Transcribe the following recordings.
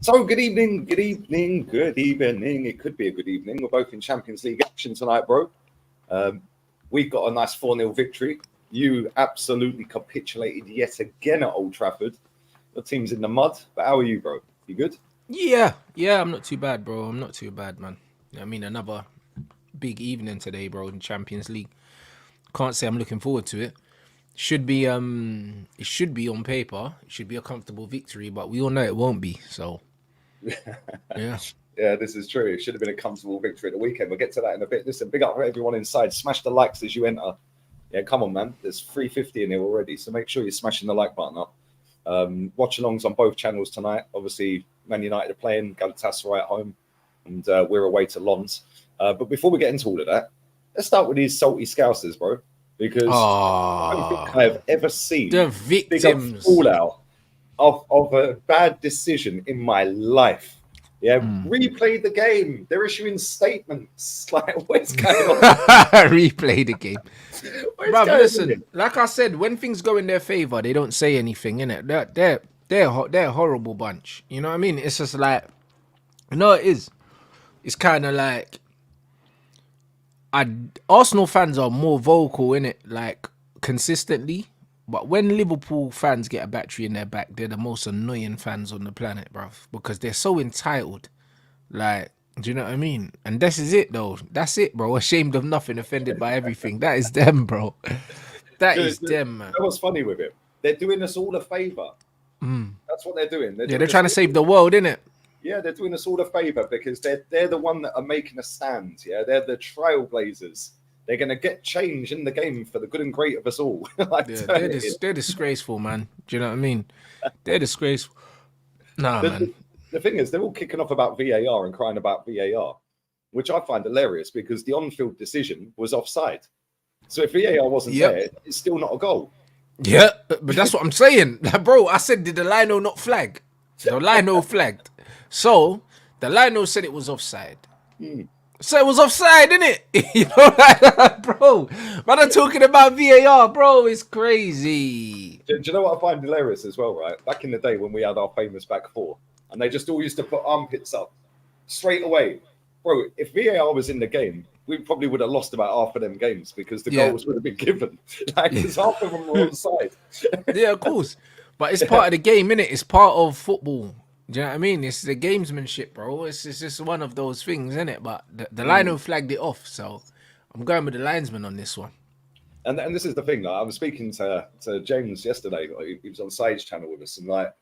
So, good evening, good evening, good evening. It could be a good evening. We're both in Champions League action tonight, bro. We've got a nice 4-0 victory. You absolutely capitulated yet again at Old Trafford. Your team's in the mud, but how are you, bro? You good? Yeah, I'm not too bad, bro. I'm not too bad, man. I mean, another big evening today, bro, in Champions League. Can't say I'm looking forward to it. It should be on paper. It should be a comfortable victory, but we all know it won't be. So, yeah. Yeah, this is true. It should have been a comfortable victory at the weekend. We'll get to that in a bit. Listen, big up for everyone inside. Smash the likes as you enter. Yeah, come on, man. There's 350 in here already, so make sure you're smashing the like button up. Watch alongs on both channels tonight. Obviously, Man United are playing, Galatasaray at home, and we're away to Lons. But before we get into all of that, let's start with these salty scousers, bro, because I don't think I have ever seen the victims bigger fallout of a bad decision in my life. Yeah, replay the game. They're issuing statements. Like, what's going on? Replay the game. Bro, listen, like I said, when things go in their favor, they don't say anything, innit? They're a horrible bunch. You know what I mean? It's just like, you know, it is. It's kind of like, Arsenal fans are more vocal, innit? Like, consistently. But when Liverpool fans get a battery in their back, they're the most annoying fans on the planet, bruv. Because they're so entitled. Like, do you know what I mean? And this is it, though. That's it, bro. Ashamed of nothing, offended by everything. That is them, bro. That is them, man. That was funny with it. They're doing us all a favour. That's what they're doing. They're trying to save the world, innit? Yeah, they're doing us all a favour because they're the one that are making a stand. Yeah, they're the trailblazers. They're going to get change in the game for the good and great of us all. They're disgraceful, man. Do you know what I mean? They're disgraceful. Man. The thing is, they're all kicking off about VAR and crying about VAR, which I find hilarious because the on-field decision was offside. So if VAR wasn't there, it's still not a goal. Yeah, but that's what I'm saying. Bro, I said, did the Lino not flag? The Lino flagged. So, the Lino said it was offside. So it was offside, innit? You know, like, bro. Man, I'm talking about VAR, bro. It's crazy. Do you know what I find hilarious as well, right? Back in the day when we had our famous back four, and they just all used to put armpits up straight away. Bro, if VAR was in the game, we probably would have lost about half of them games because the goals would have been given. Like, because half of them were onside. Yeah, of course. But it's part of the game, innit? It's part of football. Do you know what I mean? It's the gamesmanship, bro. It's just one of those things, isn't it? But the linesman flagged it off, so I'm going with the linesman on this one. And this is the thing. Like, I was speaking to James yesterday. Like, he was on Sage channel with us, and like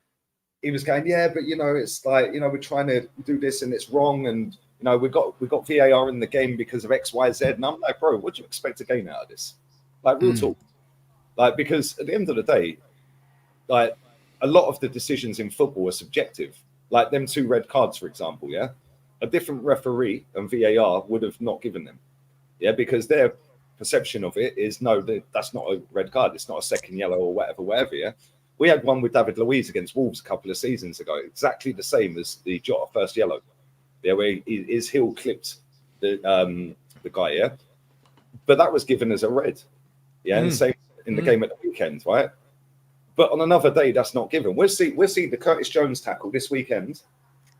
he was going, yeah, but you know, it's like, you know, we're trying to do this and it's wrong, and you know, we got VAR in the game because of X, Y, Z. And I'm like, bro, what do you expect to gain out of this? Like, real talk. Like, because at the end of the day, like, a lot of the decisions in football are subjective. Like them 2 red cards, for example, yeah? A different referee and VAR would have not given them. Yeah, because their perception of it is, no, that's not a red card. It's not a second yellow or whatever, yeah? We had one with David Luiz against Wolves a couple of seasons ago, exactly the same as the Jota first yellow. Yeah, where his heel clipped the guy, yeah? But that was given as a red. Yeah, and same in the game at the weekend, right? But on another day, that's not given. We'll see the Curtis Jones tackle this weekend,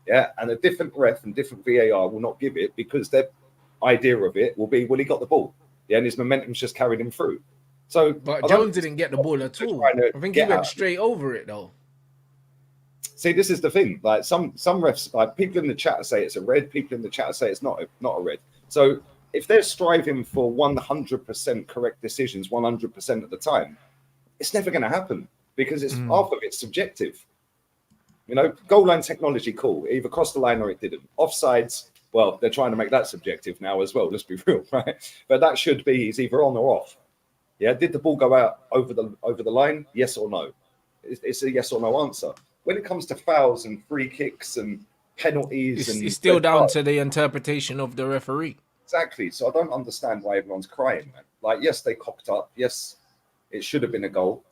yeah, and a different ref and different VAR will not give it because their idea of it will be, well, he got the ball, yeah, and his momentum's just carried him through. So, but Jones didn't get the ball at all. I think he went straight over it, though. See, this is the thing. Like some refs, like people in the chat say it's a red. People in the chat say it's not a red. So if they're striving for 100% correct decisions 100% of the time, it's never going to happen. Because it's half of it's subjective. You know, goal line technology, cool. It either crossed the line or it didn't. Offsides, well, they're trying to make that subjective now as well. Let's be real, right? But that should be, it's either on or off. Yeah, did the ball go out over the line? Yes or no? It's a yes or no answer. When it comes to fouls and free kicks and penalties, it's still down to the interpretation of the referee. Exactly. So I don't understand why everyone's crying, man. Like, yes, they cocked up. Yes, it should have been a goal.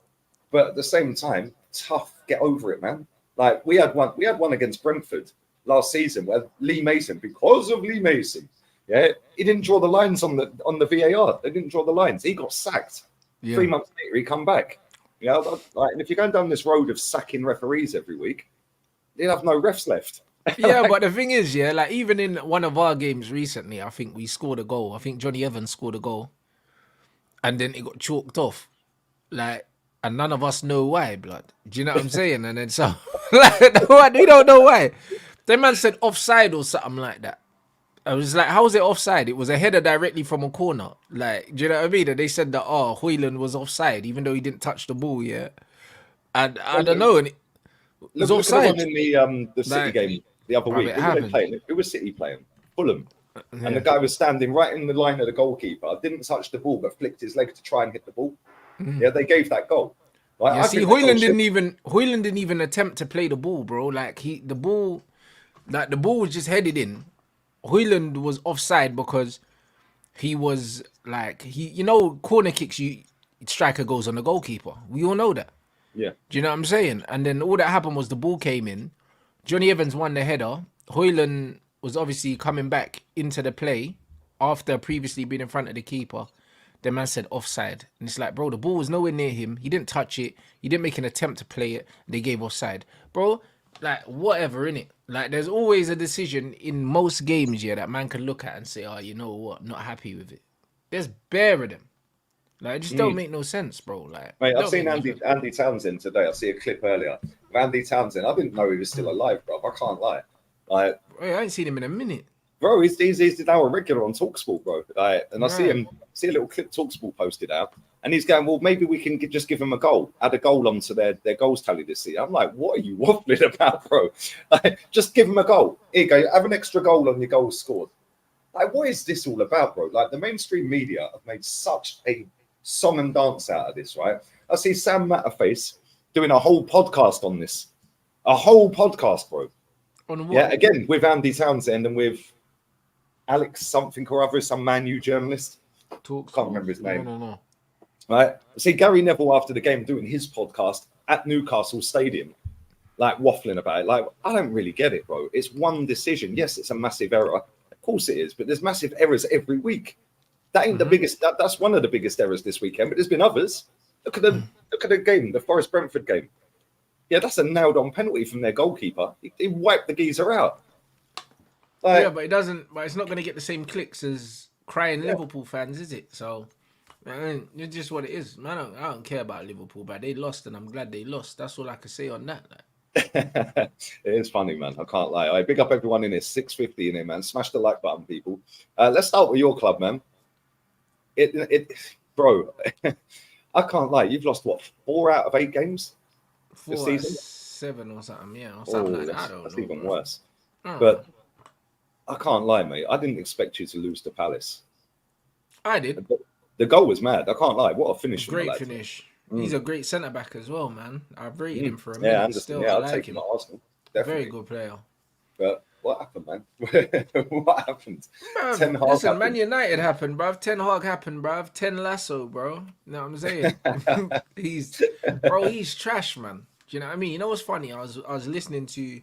But at the same time, tough, get over it, man. Like we had one against Brentford last season where Lee Mason, because of Lee Mason, yeah, he didn't draw the lines on the VAR. They didn't draw the lines. He got sacked. 3 months later, he come back. You know, like, and if you're going down this road of sacking referees every week, he'll have no refs left. Yeah, but the thing is, yeah, like even in one of our games recently, I think we scored a goal. I think Johnny Evans scored a goal, and then it got chalked off. Like, and none of us know why, blood. Do you know what I'm saying? And then so, like, we don't know why. The man said offside or something like that. I was like, how was it offside? It was a header directly from a corner. Like, do you know what I mean? And they said that, oh, Hoyland was offside, even though he didn't touch the ball, yeah. And I don't know, and it was Look at the offside. one in the City Like, game the other bruv, week. it Who were they happened. playing? Who was City playing? Fulham. Yeah. And the guy was standing right in the line of the goalkeeper, didn't touch the ball, but flicked his leg to try and hit the ball. Yeah, they gave that goal. Like, Yeah, I see, think that goal Hoyland should- didn't even attempt to play the ball, bro. Like the ball was just headed in. Hoyland was offside because he was like corner kicks, striker goes on the goalkeeper. We all know that. Yeah. Do you know what I'm saying? And then all that happened was the ball came in. Johnny Evans won the header. Hoyland was obviously coming back into the play after previously being in front of the keeper. The man said offside. And it's like, bro, the ball was nowhere near him. He didn't touch it. He didn't make an attempt to play it. They gave offside. Bro, like, whatever, innit? Like, there's always a decision in most games, yeah, that man can look at and say, oh, you know what? Not happy with it. There's bare of them. Like, it just don't make no sense, bro. Like, Mate, I've don't seen make no sense. Andy Townsend today. I see a clip earlier of Andy Townsend. I didn't know he was still alive, bro. I can't lie. Like, Bro, I ain't seen him in a minute. bro, he's now a regular on Talksport, bro. Like, and I Right. see a little clip Talksport posted out, and he's going, well, maybe we can just give him a goal, add a goal onto their goals tally this season. I'm like, what are you waffling about, bro? Like, just give him a goal. Here you go, have an extra goal on your goals scored. Like, what is this all about, bro? Like, the mainstream media have made such a song and dance out of this, right? I see Sam Matterface doing a whole podcast on this. A whole podcast, bro. On what? Yeah, again, with Andy Townsend and with Alex something or other, some Man U journalist. Talk. Can't remember his name. No. Right? See Gary Neville after the game doing his podcast at Newcastle Stadium, like waffling about it. Like, I don't really get it, bro. It's one decision. Yes, it's a massive error. Of course it is, but there's massive errors every week. That ain't the biggest. That's one of the biggest errors this weekend, but there's been others. Look at the game, the Forest Brentford game. Yeah, that's a nailed-on penalty from their goalkeeper. He wiped the geezer out. Like, Yeah, but it doesn't. But it's not going to get the same clicks as crying Liverpool fans, is it? So, man, it's just what it is. Man, I don't care about Liverpool, but they lost, and I'm glad they lost. That's all I can say on that. Like. it is funny, man. I can't lie. I big up everyone in here. 650 in here, man. Smash the like button, people. Let's start with your club, man. Bro, I can't lie. You've lost what, 4 out of 8 games this 4 season? 7 or something, yeah, or something like that. I don't That's know. even Bro. worse. I don't But know. I can't lie, mate. I didn't expect you to lose to Palace. I did. The goal was mad. I can't lie. What a finish! from the Great lad. finish. He's a great centre back as well, man. I've rated him for a minute. Yeah, Anderson. Still, Yeah, I I'll like take him. him at Arsenal. Definitely. Very good player. But what happened, man? What happened? Bruv, Ten Hag listen, happened. Man United happened, bruv. Ten Hag happened, bruv. 10 Lasso, bro. You know what I'm saying? He's trash, man. Do you know what I mean? You know what's funny? I was listening to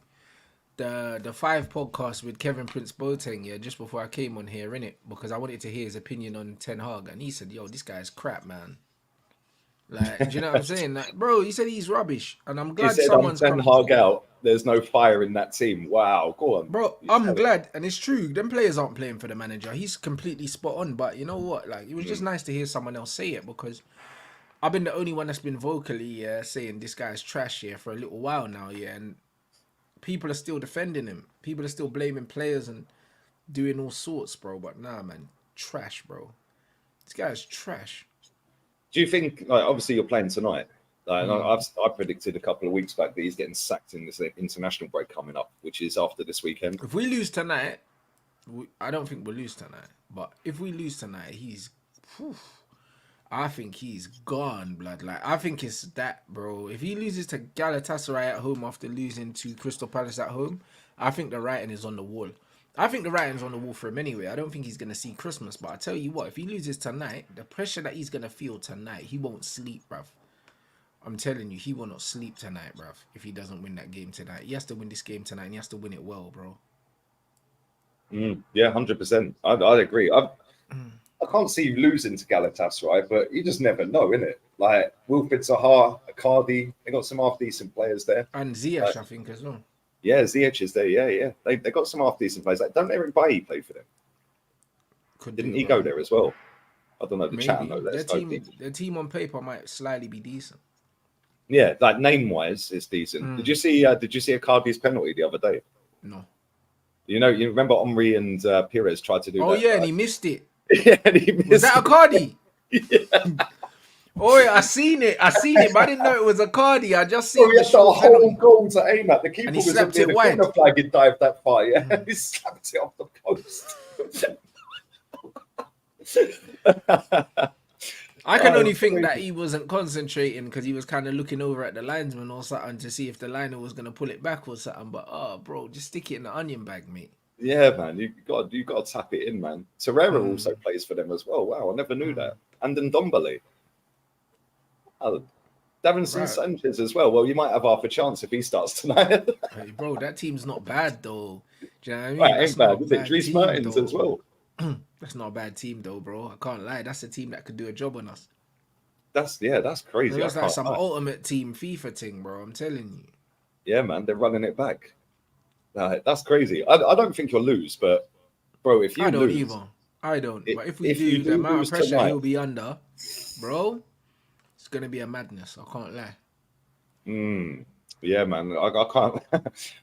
the 5 podcast with Kevin Prince Boateng, yeah, just before I came on here, innit? Because I wanted to hear his opinion on Ten Hag, and he said, "Yo, this guy's crap, man." Like, do you know what I'm saying? Like, bro, he said he's rubbish, and I'm He glad said, someone's Ten Hag out. There's no fire in that team. Wow, go on. Bro, You I'm tell it. glad, and it's true. Them players aren't playing for the manager. He's completely spot on. But you know what? Like, it was just nice to hear someone else say it, because I've been the only one that's been vocally saying this guy's trash here for a little while now, yeah. And people are still defending him. People are still blaming players and doing all sorts, bro. But nah, man, trash, bro. This guy's trash. Do you think, like, obviously you're playing tonight? I predicted a couple of weeks back that he's getting sacked in this international break coming up, which is after this weekend. If we lose tonight, I don't think we'll lose tonight. But if we lose tonight, I think he's gone, blood. Like, I think it's that, bro. If he loses to Galatasaray at home after losing to Crystal Palace at home, I think the writing is on the wall. I think the writing's on the wall for him anyway. I don't think he's going to see Christmas. But I tell you what, if he loses tonight, the pressure that he's going to feel tonight, he won't sleep, bruv. I'm telling you, he will not sleep tonight, bruv, if he doesn't win that game tonight. He has to win this game tonight, and he has to win it well, bro. Yeah, 100%. I'd agree. I can't see you losing to Galatasaray, but you just never know, innit? Like, Wilfried Zaha, Icardi, they got some half-decent players there. And Ziyech, I think, as well. Yeah, Ziyech is there. Yeah. They got some half decent players. Like, don't Eric Bailly play for them? Didn't he go there as well? I don't know. The chat Maybe know. Let us know. their team on paper might slightly be decent. Yeah, like name wise, it's decent. Did you see? Did you see Icardi's penalty the other day? No. You know, you remember Omri and Pires tried to do that. Oh yeah, and he missed it. Yeah, and he missed Was that a Cardi? Yeah. Oh yeah, I seen it, but I didn't know it was a Cardi. I just seen He had the whole goal to aim at. The keeper he was slapped in it the wide. corner flag. He dived that far. Yeah, he slapped it off the post. I can only think that he wasn't concentrating because he was kind of looking over at the linesman or something to see if the liner was gonna pull it back or something. But bro, just stick it in the onion bag, mate. Yeah, man, you got to tap it in, man. Torreira also plays for them as well. Wow, I never knew that. And then Ndombele. Oh, Davinson Sanchez as well. Well, you might have half a chance if he starts tonight. Hey, bro, that team's not bad though. Do you know what I mean? Right, ain't bad, is it? Dries Mertens as well. That's not a bad team though, bro. I can't lie. That's a team that could do a job on us. That's crazy. That's like some ultimate team FIFA thing, bro. I'm telling you. Yeah, man, they're running it back. That's crazy. I don't think you'll lose, but bro, if you I don't lose, either. I don't. But if we do, the amount of pressure he'll be under, bro, it's gonna be a madness. I can't lie. Yeah, man. I can't.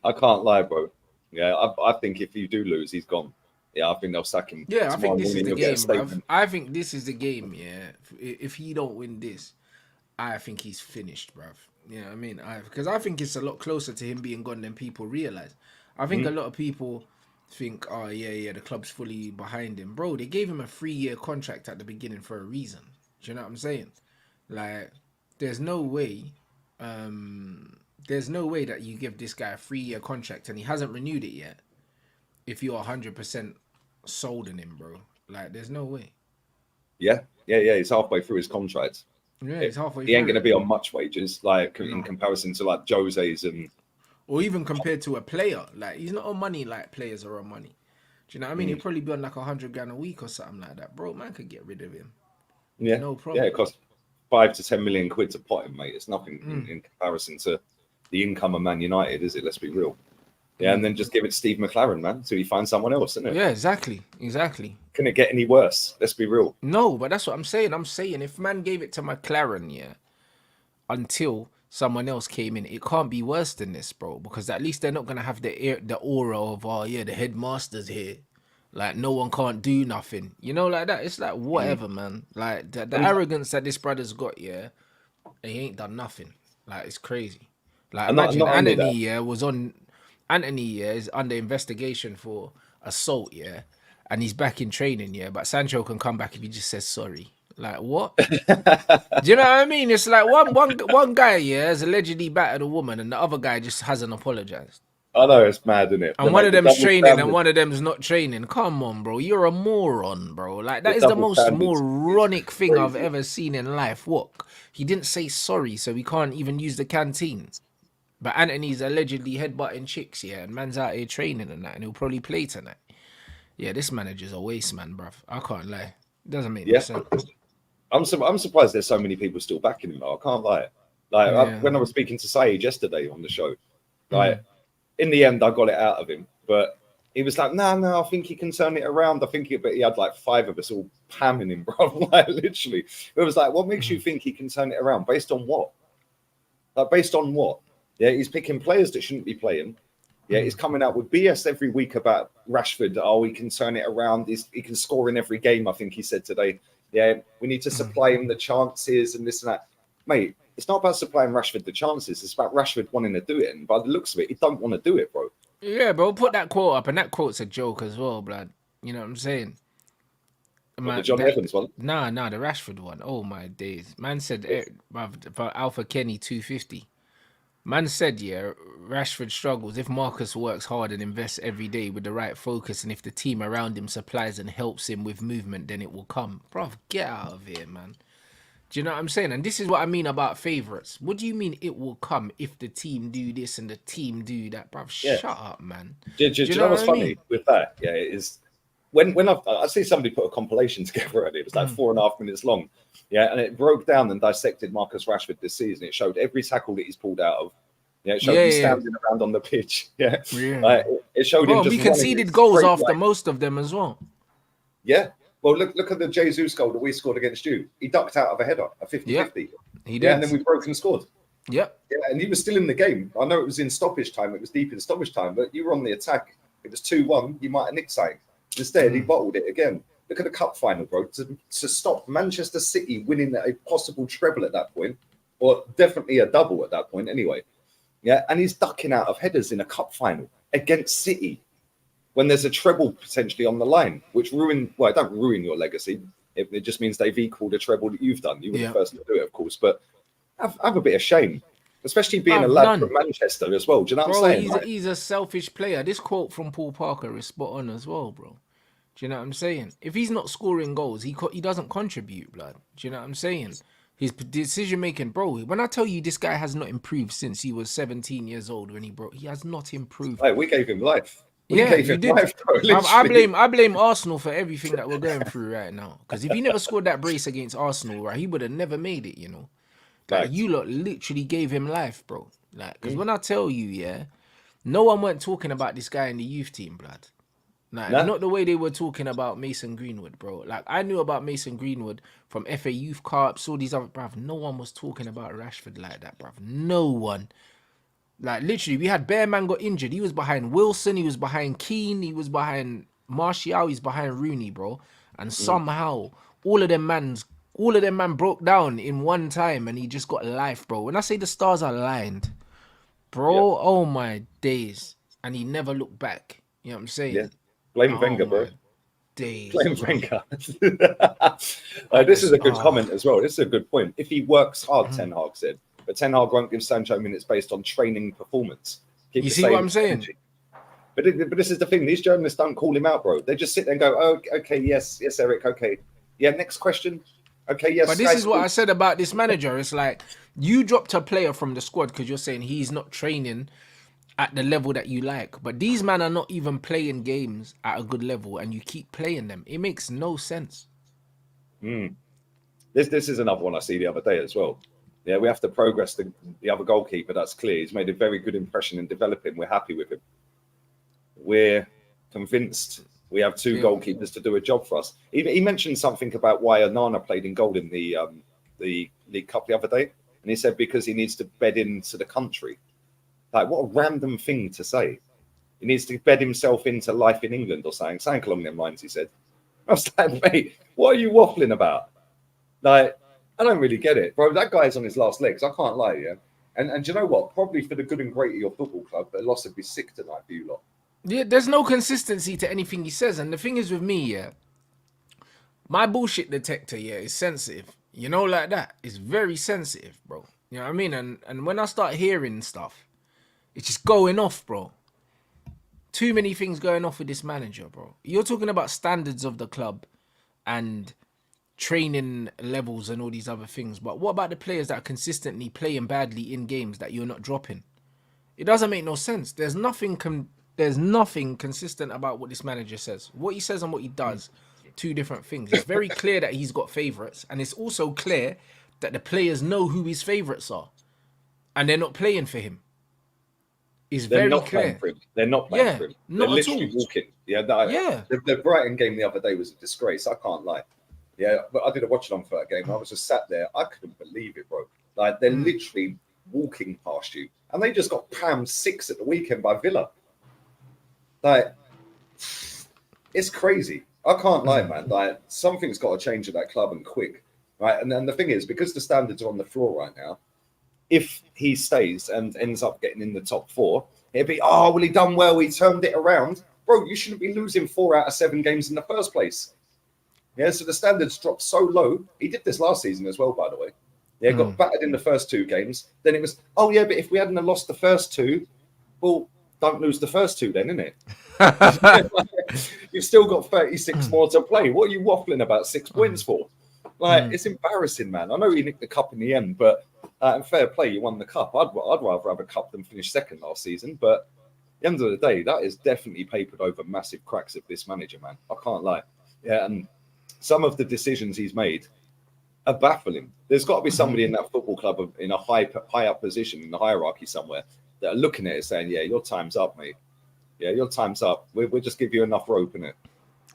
I can't lie, bro. Yeah, I think if you do lose, he's gone. Yeah, I think they'll sack him. Yeah, I think this is the game, bro. I think this is the game. Yeah, if he don't win this, I think he's finished, bruv. You know what I mean? Because I think it's a lot closer to him being gone than people realize. I think a lot of people think, oh, yeah, the club's fully behind him. Bro, they gave him a 3-year contract at the beginning for a reason. Do you know what I'm saying? Like, there's no way that you give this guy a 3-year contract and he hasn't renewed it yet if you're 100% sold in him, bro. Like, there's no way. Yeah. He's halfway through his contract. Yeah, he's halfway through. He ain't going to be on much wages, like, in comparison to, like, Jose's and... Or even compared to a player. Like, he's not on money like players are on money. Do you know what I mean? He'll probably be on, like, 100 grand a week or something like that. Bro, man could get rid of him. Yeah. No problem. Yeah, it costs 5 to 10 million quid to pot him, mate. It's nothing in comparison to the income of Man United, is it? Let's be real. Yeah, and then just give it to Steve McLaren, man, till he finds someone else, isn't it? Yeah, exactly. Can it get any worse? Let's be real. No, but that's what I'm saying. I'm saying if man gave it to McLaren, yeah, until someone else came in, it can't be worse than this, bro. Because at least they're not gonna have the aura of, the headmaster's here. Like, no one can't do nothing. You know, like that. It's like, whatever, man. Like, the arrogance that this brother's got, yeah, he ain't done nothing. Like, it's crazy. Like, imagine Anthony, was on... Anthony, is under investigation for assault, and he's back in training, but Sancho can come back if he just says sorry. Like, what? Do you know what I mean? It's like one guy, has allegedly battered a woman, and the other guy just hasn't apologized. I know, it's mad, isn't it? And one of them's training and one of them's not training. Come on, bro. You're a moron, bro. Like, that is the most moronic thing I've ever seen in life. What? He didn't say sorry, so he can't even use the canteen. But Anthony's allegedly headbutting chicks, and man's out here training and that, and he'll probably play tonight. Yeah, this manager's a waste, man, bruv. I can't lie. It doesn't make no sense. I'm surprised there's so many people still backing him, though. I can't lie. Like, when I was speaking to Sage yesterday on the show, like, in the end, I got it out of him. But he was like, no, I think he can turn it around. But he had like 5 of us all pamming him, bro. Like, literally. It was like, what makes you think he can turn it around? Based on what? Like, based on what? Yeah, he's picking players that shouldn't be playing. Yeah, he's coming out with BS every week about Rashford. Oh, he can turn it around. He can score in every game, I think he said today. Yeah, we need to supply him the chances and this and that. Mate, it's not about supplying Rashford the chances. It's about Rashford wanting to do it. And by the looks of it, he don't want to do it, bro. Yeah, bro, put that quote up. And that quote's a joke as well, blood. You know what I'm saying? The John Evans one? Nah, the Rashford one. Oh, my days. Man said, for Alpha Kenny 250. Man said, Rashford struggles. If Marcus works hard and invests every day with the right focus, and if the team around him supplies and helps him with movement, then it will come. Bruv, get out of here, man. Do you know what I'm saying? And this is what I mean about favourites. What do you mean it will come if the team do this and the team do that? Bruv, shut up, man. Do you know what's funny with that? Yeah, it is... When I see somebody put a compilation together and it was like 4.5 minutes long, and it broke down and dissected Marcus Rashford this season. It showed every tackle that he's pulled out of, Yeah, it showed him standing around on the pitch. Yeah, it showed him Bro, just we conceded goals after most of them as well. Yeah. Well, look at the Jesus goal that we scored against you. He ducked out of a header, a 50-50. He did. Yeah, and then we broke and scored. Yep. Yeah, and he was still in the game. I know it was in stoppage time. It was deep in stoppage time, but you were on the attack. It was 2-1. You might have nicked something. Instead, he bottled it again. Look at the cup final, bro. To stop Manchester City winning a possible treble at that point, or definitely a double at that point anyway. Yeah, and he's ducking out of headers in a cup final against City when there's a treble potentially on the line, which it don't ruin your legacy. It just means they've equaled a treble that you've done. You were the first to do it, of course, but have a bit of shame, especially being a lad from Manchester as well. Do you know what I'm saying? He's a selfish player. This quote from Paul Parker is spot on as well, bro. Do you know what I'm saying? If he's not scoring goals, he doesn't contribute, blood. Do you know what I'm saying? His decision making, bro. When I tell you this guy has not improved since he was 17 years old when he has not improved. Hey, we gave him life. You did. Life, bro, I blame Arsenal for everything that we're going through right now. Because if he never scored that brace against Arsenal, right, he would have never made it. You know, like you lot literally gave him life, bro. Like, because when I tell you, no one went talking about this guy in the youth team, blood. Like, not the way they were talking about Mason Greenwood, bro. Like, I knew about Mason Greenwood from FA Youth Cups, all these other, bruv. No one was talking about Rashford like that, bruv. No one. Like, literally, we had Bear Man got injured. He was behind Wilson. He was behind Keane. He was behind Martial. He's behind Rooney, bro. And somehow, all of them man broke down in one time, and he just got life, bro. When I say the stars are aligned, bro, oh my days. And he never looked back. You know what I'm saying? Yeah. Blame Wenger, bro. Days, Blame Wenger. This is a good comment as well. This is a good point. If he works hard, Ten Hag said, but Ten Hag won't give Sancho minutes based on training performance. You see what I'm saying? But this is the thing. These journalists don't call him out, bro. They just sit there and go, "Oh, okay, yes, Eric, okay, yeah, next question, okay, yes." But this is what I said about this manager. It's like you dropped a player from the squad because you're saying he's not training at the level that you like. But these men are not even playing games at a good level, and you keep playing them. It makes no sense. This is another one I see the other day as well. Yeah, we have to progress the other goalkeeper. That's clear. He's made a very good impression in developing. We're happy with him. We're convinced we have two goalkeepers to do a job for us. He mentioned something about why Onana played in goal in the League Cup the other day, and he said because he needs to bed into the country. Like, what a random thing to say. He needs to bed himself into life in England or something along them lines, he said. I was like, mate, what are you waffling about? Like, I don't really get it. Bro, that guy's on his last legs. I can't lie, yeah? And you know what? Probably for the good and great of your football club, the loss would be sick tonight for you lot. Yeah, there's no consistency to anything he says. And the thing is with me, my bullshit detector, is sensitive. You know, like that. It's very sensitive, bro. You know what I mean? And when I start hearing stuff, it's just going off, bro. Too many things going off with this manager, bro. You're talking about standards of the club and training levels and all these other things. But what about the players that are consistently playing badly in games that you're not dropping? It doesn't make no sense. There's nothing consistent about what this manager says. What he says and what he does, two different things. It's very clear that he's got favourites. And it's also clear that the players know who his favourites are. And they're not playing for him. They're not playing for him. They're not playing for him. They're literally walking. The Brighton game the other day was a disgrace. I can't lie. Yeah, but I did a watch along for that game. I was just sat there. I couldn't believe it, bro. Like, they're literally walking past you. And they just got pound 6 at the weekend by Villa. Like, it's crazy. I can't lie, man. Like, something's got to change at that club and quick. Right? And then the thing is, because the standards are on the floor right now, if he stays and ends up getting in the top 4, it'd be, oh, well, he done well. He turned it around. Bro, you shouldn't be losing 4 out of 7 games in the first place. Yeah, so the standards dropped so low. He did this last season as well, by the way. Yeah, got battered in the first 2 games. Then it was, oh, yeah, but if we hadn't lost the first 2, well, don't lose the first 2 then, innit? You've still got 36 more to play. What are you waffling about 6 points for? Like, it's embarrassing, man. I know he nicked the cup in the end, but fair play, you won the cup. I'd rather have a cup than finish second last season. But at the end of the day, that is definitely papered over massive cracks of this manager, man. I can't lie. Yeah, and some of the decisions he's made are baffling. There's got to be somebody in that football club in a high up position in the hierarchy somewhere that are looking at it saying, yeah, your time's up, mate. Yeah, your time's up. We'll just give you enough rope in it.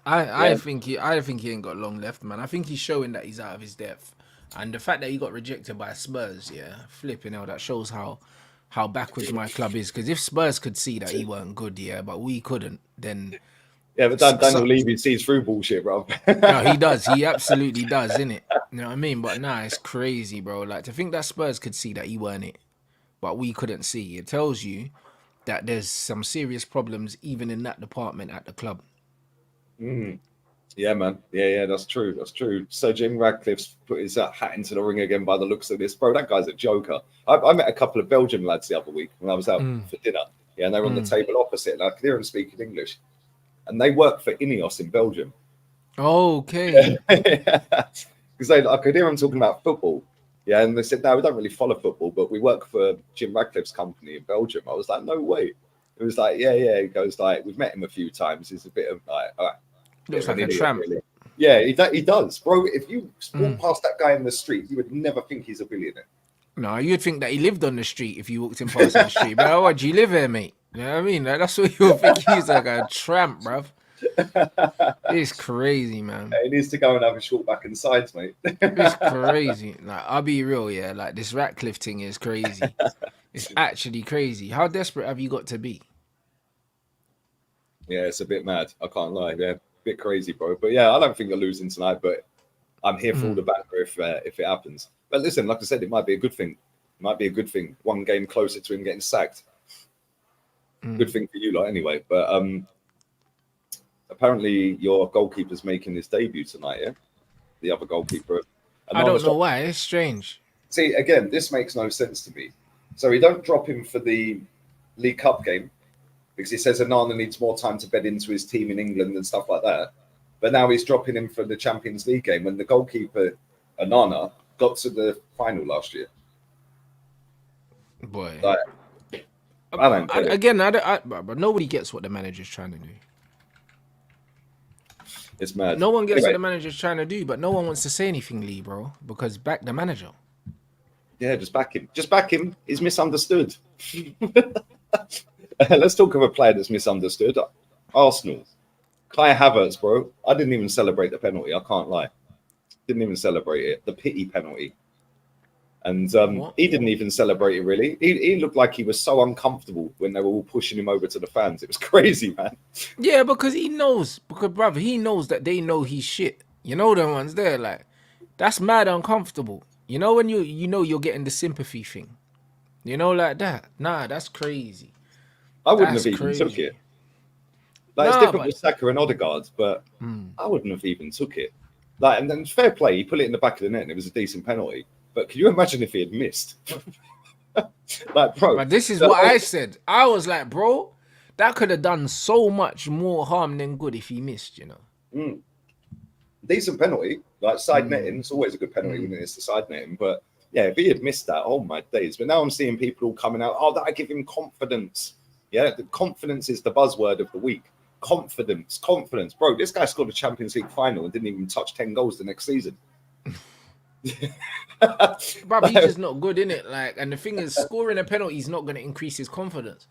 I think he ain't got long left, man. I think he's showing that he's out of his depth, and the fact that he got rejected by Spurs, flipping hell, that shows how backwards my club is. Because if Spurs could see that he weren't good, but we couldn't, then yeah. But Daniel Levy sees through bullshit, bro. No, he does. He absolutely does, innit? You know what I mean? But nah, it's crazy, bro. Like to think that Spurs could see that he weren't it, but we couldn't see. It tells you that there's some serious problems even in that department at the club. Yeah, man. Yeah, that's true. That's true. Sir Jim Radcliffe's put his hat into the ring again by the looks of this. Bro, that guy's a joker. I met a couple of Belgian lads the other week when I was out for dinner. Yeah, and they were on the table opposite, and I could hear them speaking English. And they work for Ineos in Belgium. Okay. Because I could hear them talking about football. Yeah, and they said, no, we don't really follow football, but we work for Jim Radcliffe's company in Belgium. I was like, no way. It was like, yeah. He goes like, we've met him a few times. He's a bit of like, looks like a tramp. Really. Yeah, he does, bro. If you walk past that guy in the street, you would never think he's a billionaire. No, you'd think that he lived on the street if you walked in past the street. But oh, do you live here, mate? You know what I mean? Like, that's what you would think. He's like a tramp, bruv. It's crazy, man. He needs to go and have a short back and sides, mate. It's crazy. Like, I'll be real, like this Ratcliffe thing is crazy. It's actually crazy. How desperate have you got to be? Yeah, it's a bit mad. I can't lie. Yeah, a bit crazy, bro. But yeah, I don't think you're losing tonight. But I'm here for all the banter if it happens. But listen, like I said, it might be a good thing. It might be a good thing. One game closer to him getting sacked. Good thing for you, lot, anyway. But apparently your goalkeeper's making his debut tonight. Yeah, the other goalkeeper. I don't know why. It's strange. See, again, this makes no sense to me. So he don't drop him for the League Cup game because he says Onana needs more time to bed into his team in England and stuff like that. But now he's dropping him for the Champions League game when the goalkeeper, Onana, got to the final last year. Boy. Like, I don't get it. But nobody gets what the manager's trying to do. It's mad. No one gets what the manager's trying to do, but no one wants to say anything, Lee, bro, because back the manager. Yeah, just back him. Just back him. He's misunderstood. Let's talk of a player that's misunderstood. Arsenal. Kai Havertz, bro. I didn't even celebrate the penalty. I can't lie. Didn't even celebrate it. The pity penalty. And he didn't even celebrate it, really. He looked like he was so uncomfortable when they were all pushing him over to the fans. It was crazy, man. Yeah, because he knows. Because, brother, he knows that they know he's shit. You know the ones there, like, that's mad uncomfortable. You know when you know you're getting the sympathy thing. You know, like that. Nah, that's crazy. I wouldn't have even took it. Like, it's different with Saka and Odegaard, but I wouldn't have even took it. Like, and then fair play, he put it in the back of the net and it was a decent penalty. But can you imagine if he had missed? Like, bro. But this is what I said. I was like, bro, that could have done so much more harm than good if he missed, you know. Decent penalty. Like, side netting, it's always a good penalty when it's the side netting. But yeah, if he had missed that, oh my days. But now I'm seeing people all coming out, oh, that'll give him confidence. Yeah, the confidence is the buzzword of the week. Confidence. Bro, this guy scored a Champions League final and didn't even touch 10 goals the next season. Bro, he's just not good, innit? Like, and the thing is, scoring a penalty is not going to increase his confidence.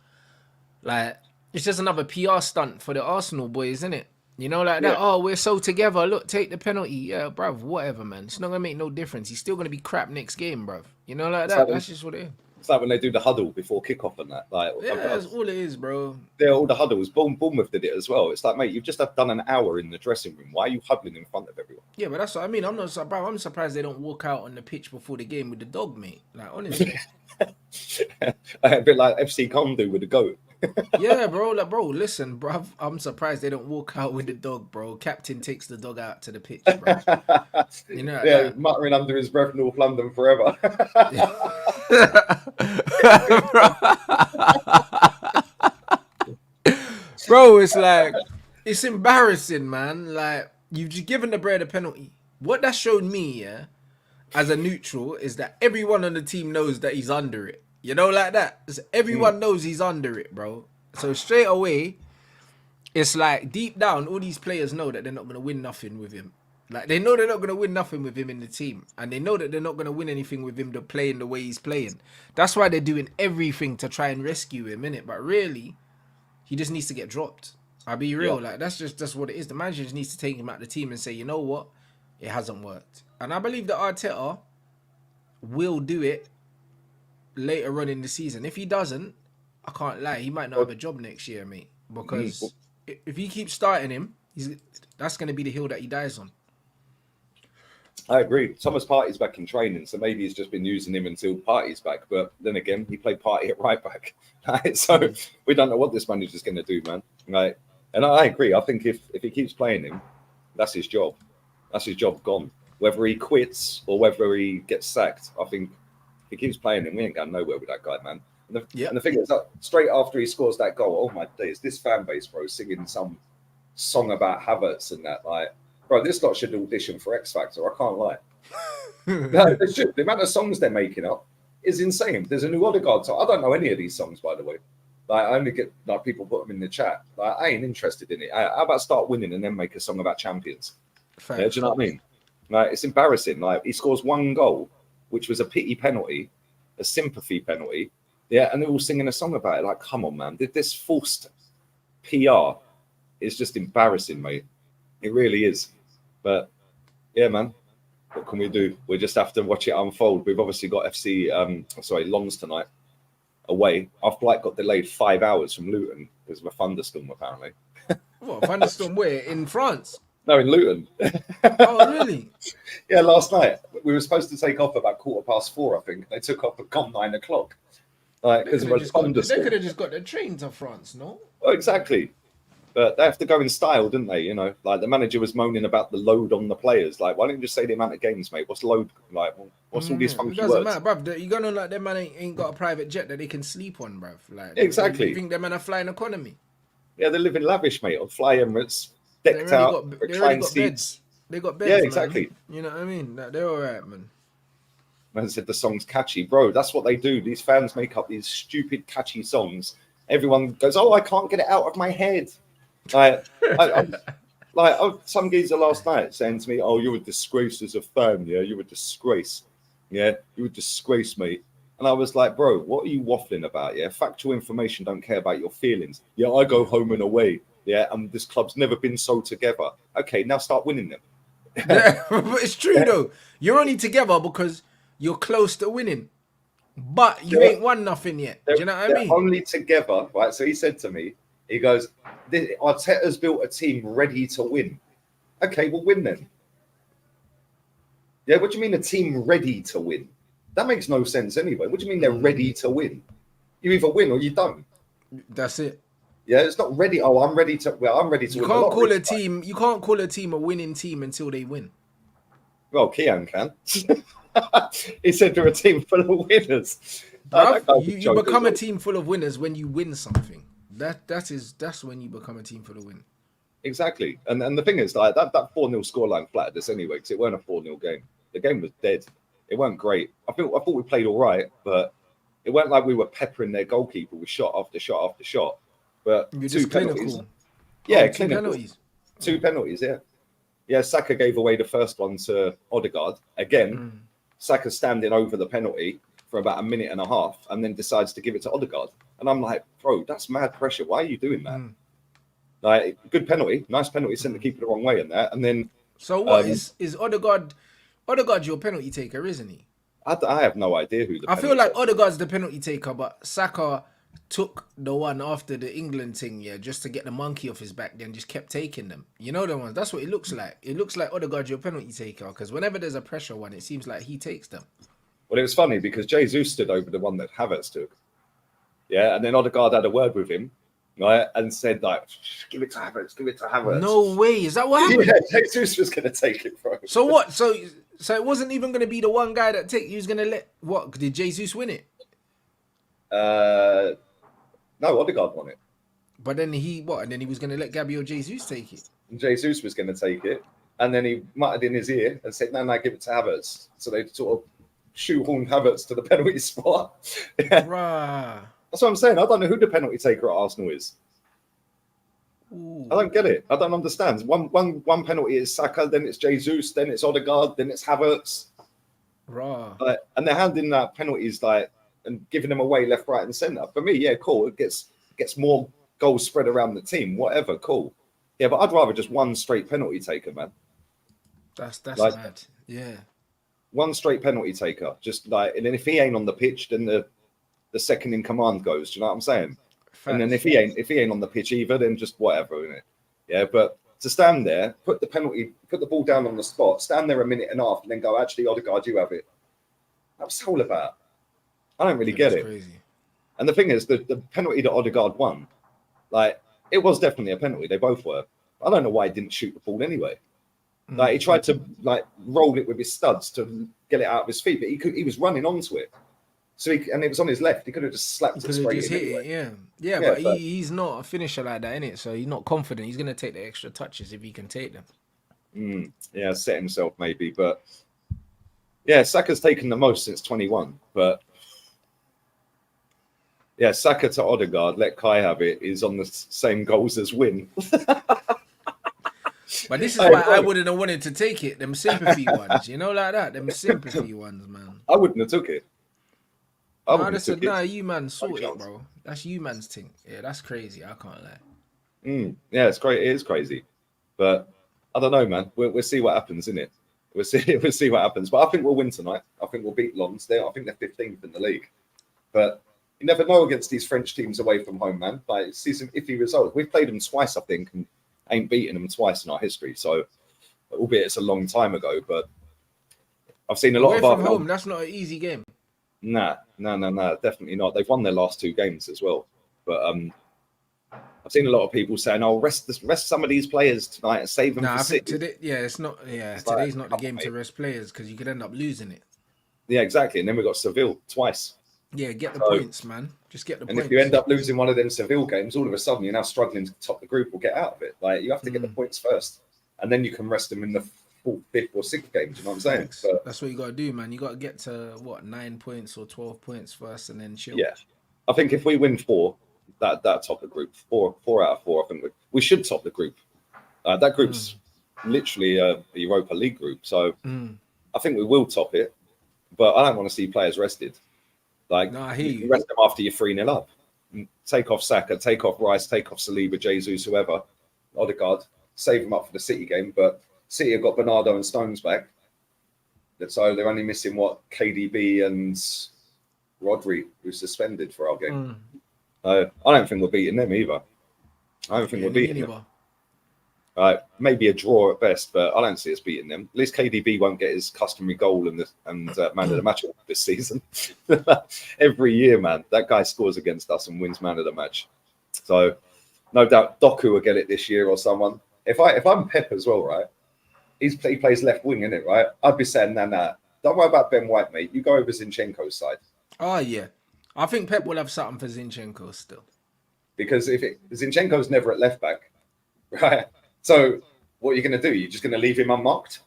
Like, it's just another PR stunt for the Arsenal boys, isn't it? You know, like that. Oh, we're so together. Look, take the penalty. Yeah, bruv, whatever, man. It's not going to make no difference. He's still going to be crap next game, bruv. You know, like that. That's just what it is. It's like when they do the huddle before kickoff and that. Like, yeah, that's all it is, bro. Yeah, all the huddles. Bournemouth did it as well. It's like, mate, you've just done an hour in the dressing room. Why are you huddling in front of everyone? Yeah, but that's what I mean. I'm surprised they don't walk out on the pitch before the game with the dog, mate. Like, honestly. A bit like FC Con do with the goat. Yeah, bro. Like, bro, listen, bro. I'm surprised they don't walk out with the dog, bro. Captain takes the dog out to the pitch, bro. You know, yeah, muttering under his breath, North London forever. Bro, it's like, it's embarrassing, man. Like, you've just given the Brad a penalty. What that showed me, as a neutral, is that everyone on the team knows that he's under it. You know, like that. Everyone knows he's under it, bro. So straight away, it's like deep down, all these players know that they're not going to win nothing with him. Like, they know they're not going to win nothing with him in the team. And they know that they're not going to win anything with him playing the way he's playing. That's why they're doing everything to try and rescue him, innit? But really, he just needs to get dropped. I'll be real. Like, that's what it is. The manager just needs to take him out of the team and say, you know what? It hasn't worked. And I believe that Arteta will do it later on in the season. If he doesn't, I can't lie, he might not have a job next year, mate. Because if he keeps starting him, that's going to be the hill that he dies on. I agree. Thomas Partey's back in training, so maybe he's just been using him until Partey's back. But then again, he played Partey at right back. Right? So we don't know what this manager's going to do, man. Right? And I agree. I think if he keeps playing him, that's his job. That's his job gone. Whether he quits or whether he gets sacked, I think if he keeps playing him, we ain't going nowhere with that guy, man. And the thing is, straight after he scores that goal, oh my days, this fan base, bro, singing some song about Havertz and that, like, bro, this lot should audition for X Factor. I can't lie. No, they should. The amount of songs they're making up is insane. There's a new Odegaard song. I don't know any of these songs, by the way. Like, I only get like people put them in the chat. Like, I ain't interested in it. How about start winning and then make a song about champions? Yeah, do you know what I mean? Like, it's embarrassing. Like, he scores one goal, which was a pity penalty, a sympathy penalty. Yeah, and they're all singing a song about it. Like, come on, man. This forced PR is just embarrassing, mate. It really is. But yeah, man, what can we do? We just have to watch it unfold. We've obviously got Lons tonight away. Our flight got delayed 5 hours from Luton because of a thunderstorm, apparently. What, a thunderstorm where? In France? No, in Luton. Oh, really? Yeah, last night. We were supposed to take off about 4:15, I think. They took off at 9 o'clock. Because of a thunderstorm. They could have just got the train to France, no? Oh, exactly. But they have to go in style, didn't they? You know, like the manager was moaning about the load on the players. Like, why don't you just say the amount of games, mate? What's load? Like, what's all these funky words? It doesn't matter, bruv. You're going to like them man ain't got a private jet that they can sleep on, bruv. Like, exactly. You think them man are flying economy? Yeah, they're living lavish, mate. On Fly Emirates, decked out, reclined seats. Beds. They got beds, yeah, exactly. Man. You know what I mean? Like, they're all right, man. Man said the song's catchy. Bro, that's what they do. These fans make up these stupid, catchy songs. Everyone goes, oh, I can't get it out of my head. Some geezer last night saying to me, oh, you're a disgrace as a fan, yeah? You're a disgrace. Yeah, you're a disgrace, mate. And I was like, bro, what are you waffling about, yeah? Factual information don't care about your feelings. Yeah, I go home and away, yeah, and this club's never been so together. Okay, now start winning them. Yeah, but it's true, though. You're only together because you're close to winning. But you ain't won nothing yet. Do you know what I mean? Only together, right? So he said to me, he goes, Arteta's built a team ready to win. Okay, we'll win then. Yeah, what do you mean a team ready to win? That makes no sense anyway. What do you mean they're ready to win? You either win or you don't. That's it. Yeah, it's not ready. Oh, I'm ready to. Well, I'm ready to. You can't call a team. You can't call a team a winning team until they win. Well, Kian can. He said they're a team full of winners. You become a team full of winners when you win something. That's when you become a team for the win. Exactly. And the thing is, like that 4-0 scoreline flattered us anyway, because it weren't a 4-0 game. The game was dead. It weren't great. I thought we played all right, but it weren't like we were peppering their goalkeeper with shot after shot after shot. But you're just clinical. Yeah, clinical. 2 penalties. 2 penalties, yeah. Yeah, Saka gave away the first one to Odegaard. Again, Saka standing over the penalty for about a minute and a half and then decides to give it to Odegaard. And I'm like, bro, that's mad pressure. Why are you doing that? Like, good penalty. Nice penalty, sent the keeper the wrong way in that. And then... So what is Odegaard... Odegaard's your penalty taker, isn't he? I have no idea who the I feel like Odegaard's the penalty taker, but Saka took the one after the England thing, yeah, just to get the monkey off his back, then just kept taking them. You know the ones? That's what it looks like. It looks like Odegaard's your penalty taker, because whenever there's a pressure one, it seems like he takes them. Well, it was funny because Jesus stood over the one that Havertz took. Yeah, and then Odegaard had a word with him, right, and said, like, give it to Havertz, give it to Havertz. No way. Is that what happened? Yeah, Jesus was going to take it, bro. So what? So it wasn't even going to be the one guy that he was going to let... What? Did Jesus win it? No, Odegaard won it. But then And then he was going to let Gabriel Jesus take it. And Jesus was going to take it. And then he muttered in his ear and said, no, give it to Havertz. So they sort of shoehorned Havertz to the penalty spot. Yeah. Right. That's what I'm saying. I don't know who the penalty taker at Arsenal is. I don't get it. I don't understand. One penalty is Saka, then it's Jesus, then it's Odegaard, then it's Havertz. Raw. And they're handing out penalties and giving them away left, right, and centre. For me, yeah, cool. It gets more goals spread around the team. Whatever, cool. Yeah, but I'd rather just one straight penalty taker, man. That's mad. Yeah. One straight penalty taker. Just and then if he ain't on the pitch, then the second in command goes. Do you know what I'm saying? Facts. And then if he ain't on the pitch either, then just whatever, innit? Yeah, but to stand there, put the ball down on the spot, stand there a minute and a half, and then go, actually, Odegaard, you have it. What's it all about? I don't really get it. Crazy. And the thing is, the penalty that Odegaard won, it was definitely a penalty. They both were. I don't know why he didn't shoot the ball anyway. He tried to roll it with his studs to get it out of his feet, but he was running onto it. So and it was on his left. He could have just slapped it straight in anyway. Yeah, but he's not a finisher like that, innit? So he's not confident. He's gonna take the extra touches if he can take them. Yeah, set himself maybe, but yeah, Saka's taken the most since 21. But yeah, Saka to Odegaard, let Kai have it, is on the same goals as Win. But this is why I wouldn't have wanted to take it. Them sympathy ones, you know, like that. Them sympathy ones, man. I wouldn't have took it. I said, nah, you man sort it, bro. That's you man's thing. Yeah, that's crazy. I can't lie. Yeah, it's great. It is crazy, but I don't know, man. We'll see what happens, innit? We'll see what happens. But I think we'll win tonight. I think we'll beat Lons. I think they're 15th in the league. But you never know against these French teams away from home, man. See some iffy results. We've played them twice, I think, and ain't beaten them twice in our history. So, albeit it's a long time ago, but I've seen a lot away of our from home. That's not an easy game. Nah, definitely not. They've won their last 2 games as well. But I've seen a lot of people saying, "Oh, rest some of these players tonight and save them for City." It's not. Yeah, today's not the game to rest players because you could end up losing it. Yeah, exactly. And then we've got Seville twice. Yeah, get the points, man. Just get the points. And if you end up losing one of them Seville games, all of a sudden you're now struggling to top the group or get out of it. You have to get the points first, and then you can rest them in the 4th, 5th, or 6th games. You know what I'm saying? But that's what you got to do, man. You got to get to 9 points or 12 points first, and then chill. Yeah, I think if we win 4, that top the group. 4 out of 4. I think we should top the group. That group's literally a Europa League group, so I think we will top it. But I don't want to see players rested. I hear you. Rest them after you're 3-0 up. Take off Saka, take off Rice, take off Saliba, Jesus, whoever, Odegaard. Save them up for the City game. But City have got Bernardo and Stones back. So they're only missing KDB and Rodri, who's suspended for our game. I don't think we're beating them either. I don't think we're beating them. Maybe a draw at best, but I don't see us beating them. At least KDB won't get his customary goal and man of the match this season. Every year, man, that guy scores against us and wins man of the match. So no doubt Doku will get it this year or someone. If I'm Pep as well, right? He plays left wing, innit, right? I'd be saying, nah. Don't worry about Ben White, mate. You go over Zinchenko's side. Oh, yeah. I think Pep will have something for Zinchenko still. Because Zinchenko's never at left back, right? So what are you going to do? You're just going to leave him unmarked?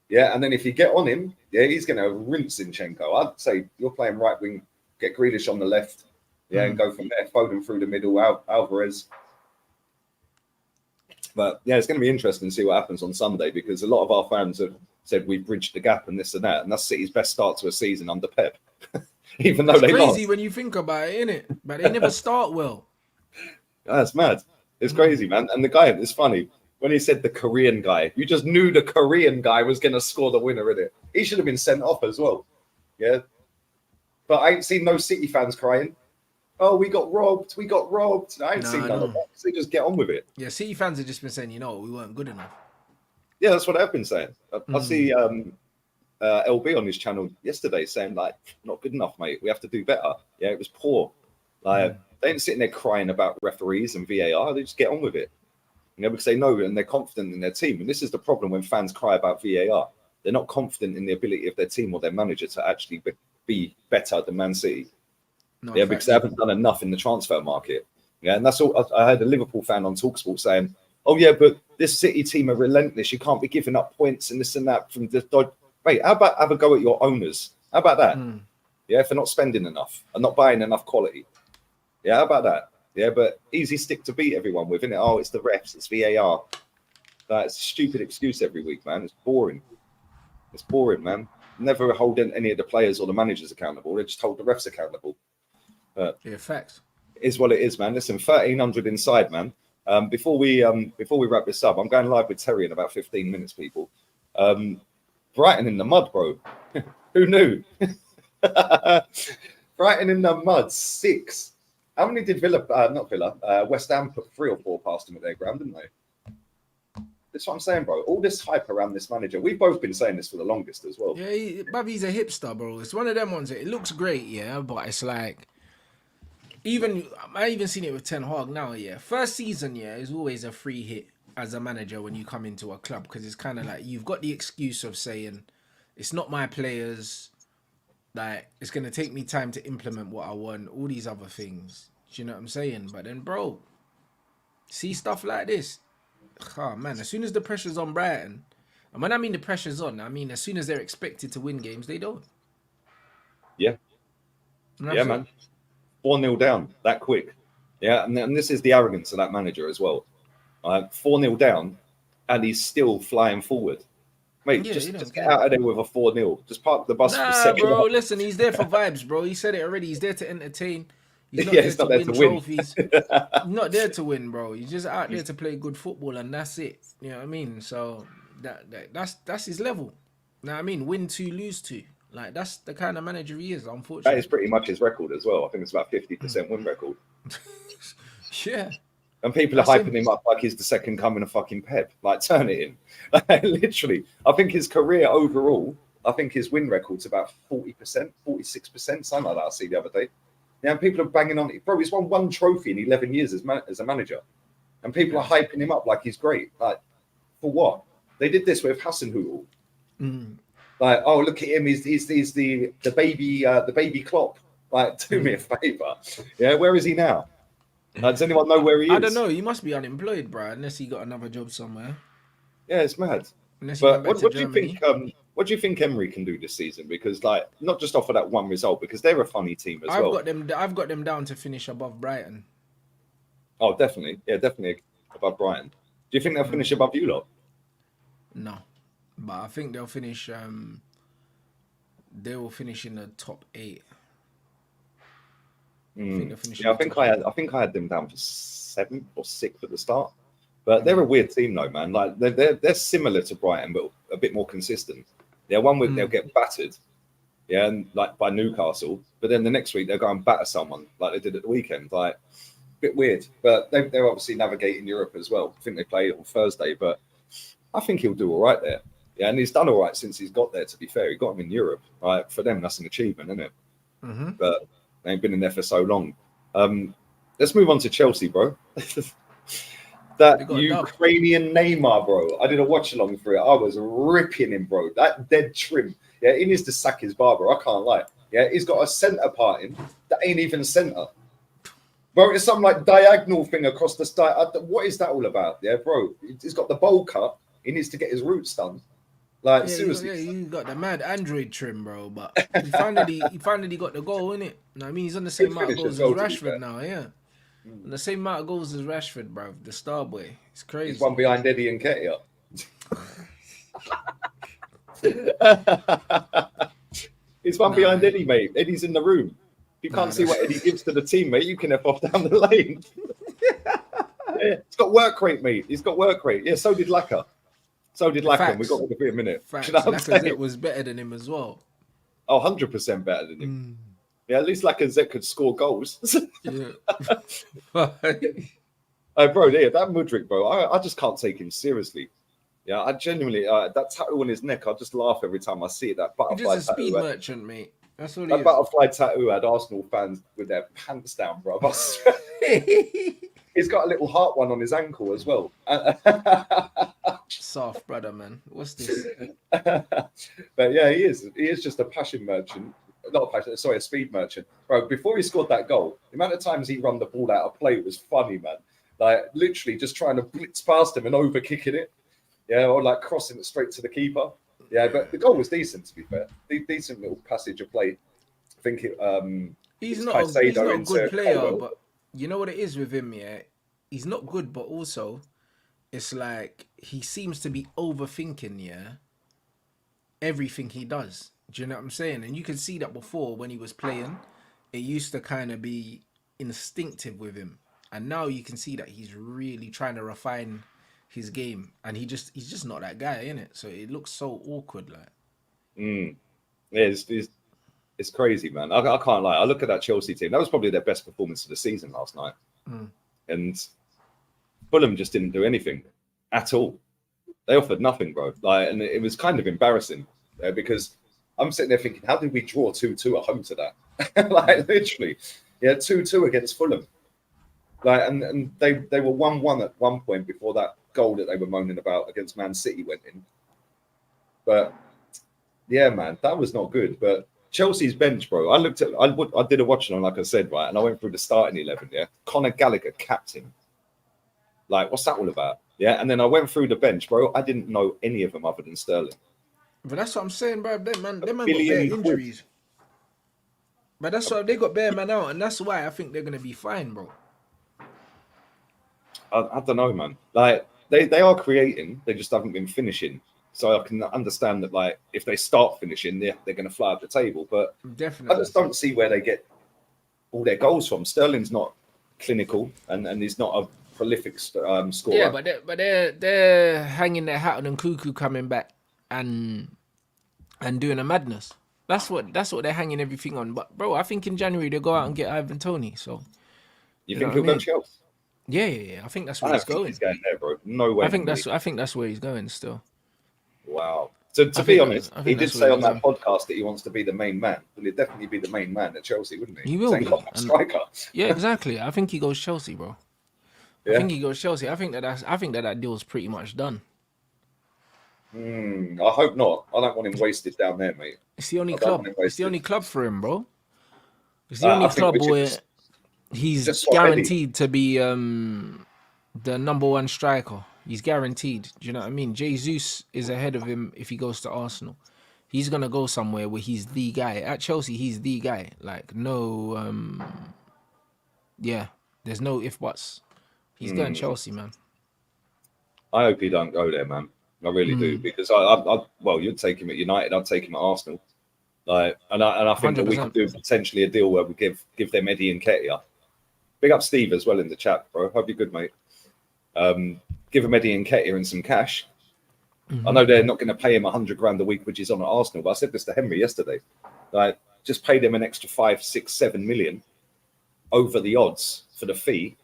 Yeah, and then if you get on him, yeah, he's going to rinse Zinchenko. I'd say you're playing right wing, get Grealish on the left, yeah, and go from there. Foden through the middle, Alvarez. But yeah, it's going to be interesting to see what happens on Sunday because a lot of our fans have said we've bridged the gap and this and that, and that's City's best start to a season under Pep. Even though they lost. It's crazy when you think about it, innit? But they never start well. That's mad. It's crazy, man. And the guy, it's funny. When he said the Korean guy, you just knew the Korean guy was going to score the winner in it. He should have been sent off as well. Yeah. But I ain't seen no City fans crying. Oh, we got robbed. I ain't seen none of that. So they just get on with it. Yeah, City fans have just been saying, we weren't good enough. Yeah, that's what I've been saying. I see LB on his channel yesterday saying, not good enough, mate. We have to do better. Yeah, it was poor. They ain't sitting there crying about referees and VAR. They just get on with it. Because they know and they're confident in their team. And this is the problem when fans cry about VAR. They're not confident in the ability of their team or their manager to actually be better than Man City. Because they haven't done enough in the transfer market. Yeah, and that's all. I heard a Liverpool fan on TalkSport saying, "Oh yeah, but this City team are relentless. You can't be giving up points and this and that from the dodge." Wait, how about have a go at your owners? How about that? Yeah, for not spending enough and not buying enough quality. Yeah, how about that? Yeah, but easy stick to beat everyone with, isn't it? Oh, it's the refs, it's VAR. That's a stupid excuse every week, man. It's boring. It's boring, man. Never hold any of the players or the managers accountable. They just hold the refs accountable. Yeah, facts. It is what it is, man. Listen, 1,300 inside, man. Before we wrap this up, I'm going live with Terry in about 15 minutes, people. Brighton in the mud, bro. Who knew? Brighton in the mud, 6. How many did West Ham put 3 or 4 past them at their ground, didn't they? That's what I'm saying, bro. All this hype around this manager. We've both been saying this for the longest as well. Yeah, he's a hipster, bro. It's one of them ones that it looks great, yeah, but it's like, I even seen it with Ten Hag now, yeah. First season, yeah, is always a free hit as a manager when you come into a club, because it's kind of like you've got the excuse of saying, it's not my players, like, it's going to take me time to implement what I want, all these other things. Do you know what I'm saying? But then, bro, see stuff like this. Oh, man, as soon as the pressure's on Brighton, and when I mean the pressure's on, I mean as soon as they're expected to win games, they don't. Yeah. Yeah, man. 4-0 down that quick. Yeah, and this is the arrogance of that manager as well. 4-0 down, and he's still flying forward. Mate, Yeah, just get out of there with a 4-0. Just park the bus for a second. Bro, listen, he's there for vibes, bro. He said it already. He's there to entertain. He's not He's there not to there win to win. trophies. He's not there to win, bro. He's just out there to play good football, and that's it. You know what I mean? So that's his level. You know what I mean? Win 2, lose 2. Like, that's the kind of manager he is, unfortunately. That is pretty much his record as well. I think it's about 50% win record. Yeah. And people are hyping him up like he's the second coming of fucking Pep. Like, turn it in. Literally. I think his career overall, I think his win record's about 40%, 46%, something like that I see the other day. Yeah, and people are banging on it. Bro, he's won 1 trophy in 11 years as a manager. And people are hyping him up like he's great. Like, for what? They did this with Hasenhüttl. Like, oh, look at him. He's the baby Klopp. Like, do me a favour. Yeah, where is he now? Does anyone know where he is? I don't know. He must be unemployed, bro, unless he got another job somewhere. Yeah, it's mad. But what do you think? What do you think Emery can do this season? Because, like, not just off of that one result, because they're a funny team as well. I've got them down to finish above Brighton. Oh, definitely. Yeah, definitely above Brighton. Do you think they'll finish above you lot? No, but I think they'll finish. They will finish in the top 8. I think I had them down for 7th or 6th at the start. But they're a weird team, though, man. Like, they're similar to Brighton, but a bit more consistent. Yeah, one week they'll get battered, yeah, and like by Newcastle. But then the next week they'll go and batter someone like they did at the weekend. Like, a bit weird. But they're obviously navigating Europe as well. I think they play on Thursday, but I think he'll do all right there. Yeah, and he's done all right since he's got there, to be fair. He got him in Europe. Right? For them, that's an achievement, isn't it? But they ain't been in there for so long. Let's move on to Chelsea, bro. That Ukrainian Neymar, bro. I did a watch along for it. I was ripping him, bro. That dead trim. Yeah, he needs to sack his barber. I can't lie. Yeah, he's got a centre part in that ain't even centre. Bro, it's some like diagonal thing across the style. What is that all about? Yeah, bro. He's got the bowl cut. He needs to get his roots done. Like, seriously. You got the mad Android trim, bro. But he finally got the goal, innit? You know what I mean? He's on the same amount of goals as Rashford now, yeah. On the same amount of goals as Rashford, bro. The star boy. It's crazy. He's one behind Eddie and Ketia. He's one behind Eddie, mate. Eddie's in the room. If you can't see what Eddie gives to the team, mate, you can F off down the lane. Yeah, he's got work rate, mate. He's got work rate. Yeah, so did Laka. So did Laka. We got to be a minute. Facts. You know Lacazette was better than him as well. Oh, 100% better than him. Yeah, at least Lacazette could score goals. Yeah. Bro, yeah, that Mudryk, bro, I just can't take him seriously. Yeah, I genuinely, that tattoo on his neck, I just laugh every time I see it. That butterfly He's just a speed merchant, mate. That's what that butterfly tattoo had Arsenal fans with their pants down, bro. He's got a little heart one on his ankle as well. Soft brother, man. What's this? But yeah, he is just a passion merchant. Not a passion, sorry, a speed merchant. Bro, before he scored that goal, the amount of times he run the ball out of play was funny, man. Like, literally just trying to blitz past him and over kicking it. Yeah, or like crossing it straight to the keeper. Yeah, but the goal was decent, to be fair. Decent little passage of play. I think he's not a good player, but You know what it is with him, yeah? He's not good, but also it's like he seems to be overthinking, yeah, everything he does. Do you know what I'm saying? And you can see that before when he was playing, it used to kind of be instinctive with him. And now you can see that he's really trying to refine his game. And he's just not that guy, innit? So it looks so awkward, like. Mm. Yeah, it's crazy, man. I can't lie. I look at that Chelsea team. That was probably their best performance of the season last night. And Fulham just didn't do anything at all. They offered nothing, bro. Like, and it was kind of embarrassing because I'm sitting there thinking, how did we draw 2-2 at home to that? Like, literally, 2-2 against Fulham. Like, and they were 1-1 at one point before that goal that they were moaning about against Man City went in. But yeah, man, that was not good. But Chelsea's bench, bro. I did a watching on, like I said, right, and I went through the starting 11. Yeah, Conor Gallagher, captain. Like, what's that all about? Yeah, and then I went through the bench, bro. I didn't know any of them other than Sterling. But that's what I'm saying, bro. Them man got bare £1 billion. injuries. But that's why they got bare man out, and that's why I think they're gonna be fine, bro. I don't know, man. Like, they are creating, they just haven't been finishing. So I can understand that, like, if they start finishing, they're going to fly up the table. But Definitely, I just don't see where they get all their goals from. Sterling's not clinical, and he's not a prolific scorer. Yeah, but they're hanging their hat on and Cuckoo coming back and doing a madness. That's what they're hanging everything on. But bro, I think in January they'll go out and get Ivan Toney. So you think he'll go to Chelsea? Yeah. I think that's where he's going. He's going there, bro. No way. I think that's where he's going still. Wow. So to be honest, he did say on that podcast that he wants to be the main man. Well, he'd definitely be the main man at Chelsea, wouldn't he? He will be. Striker. Yeah, exactly. I think he goes Chelsea, bro. Yeah. I think he goes Chelsea. I think that deal's pretty much done. I hope not. I don't want him wasted down there, mate. It's the only club. It's the only club for him, bro. It's the only club where he's guaranteed to be the number one striker. He's guaranteed. Do you know what I mean? Jesus is ahead of him if he goes to Arsenal. He's gonna go somewhere where he's the guy. At Chelsea, he's the guy. Like, no, there's no if buts. He's going Chelsea, man. I hope he don't go there, man. I really do, because well, you'd take him at United. I'd take him at Arsenal. Like, and I think 100%. That we could do potentially a deal where we give them Eddie and Nketiah. Big up Steve as well in the chat, bro. Hope you're good, mate. Give him Eddie and Nketiah and some cash. I know they're not going to pay him $100,000 a week, which is on at Arsenal. But I said this to Henry yesterday. Like, just pay them an extra 5, 6, 7 million over the odds for the fee